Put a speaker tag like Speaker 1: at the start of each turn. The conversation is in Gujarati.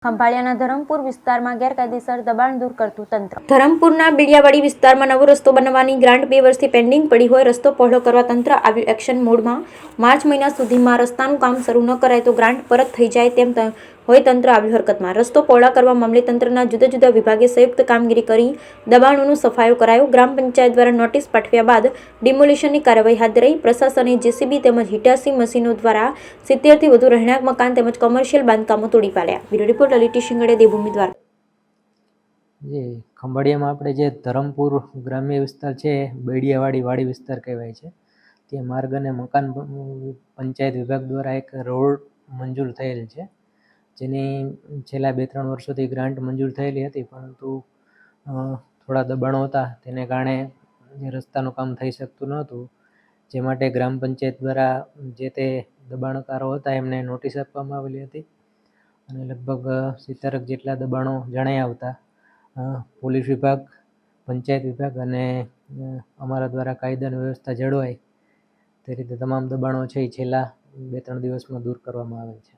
Speaker 1: ખંભાળિયાના ધરમપુર વિસ્તારમાં ગેરકાયદેસર દબાણ દૂર કરતું તંત્ર. ધરમપુરના બીડિયાવાડી વિસ્તારમાં નવો રસ્તો બનાવવાની ગ્રાન્ટ 2 વર્ષથી પેન્ડિંગ પડી હોય. રસ્તો પહોળો કરવા તંત્ર આવ્યું એક્શન મોડમાં. માર્ચ મહિના સુધીમાં રસ્તાનું કામ શરૂ ન કરાય તો ગ્રાન્ટ પરત થઈ જાય તેમ હોય તંત્ર આવ્યું હરકતમાં. રસ્તો પહોળા કરવા મામલે તંત્રના જુદા જુદા વિભાગે સંયુક્ત કામગીરી કરી દબાણોનો સફાયો કરાયો. ગ્રામ પંચાયત દ્વારા નોટિસ પાઠવ્યા બાદ ડિમોલિશનની કાર્યવાહી હાથ ધરાઈ. પ્રશાસને જેસીબી તેમજ હિટાચી મશીનો દ્વારા 70 થી વધુ રહેણાંક મકાન તેમજ કોમર્શિયલ બાંધકામો તોડી પાડ્યા. બ્યુરો રિપોર્ટ લલિત શિંગડે, દેવભૂમિ દ્વારા.
Speaker 2: ખંભાળિયામાં આપણે જે ધરમપુર ગ્રામ્ય વિસ્તાર છે, બેડિયાવાડી વાડી વિસ્તાર કહેવાય છે, તે માર્ગ અને મકાન પંચાયત વિભાગ દ્વારા એક રોડ મંજૂર થયેલ છે, જેની છેલ્લા 2-3 વર્ષોથી ગ્રાન્ટ મંજૂર થયેલી હતી, પરંતુ થોડા દબાણો હતા, તેને કારણે રસ્તાનું કામ થઈ શકતું નહોતું. જે માટે ગ્રામ પંચાયત દ્વારા જે તે દબાણકારો હતા એમને નોટિસ આપવામાં આવેલી હતી અને લગભગ 70 જેટલા દબાણો જણાઈ આવતા પોલીસ વિભાગ, પંચાયત વિભાગ અને અમારા દ્વારા કાયદાની વ્યવસ્થા જળવાય તે રીતે તમામ દબાણો છે એ છેલ્લા 2-3 દિવસમાં દૂર કરવામાં આવે છે.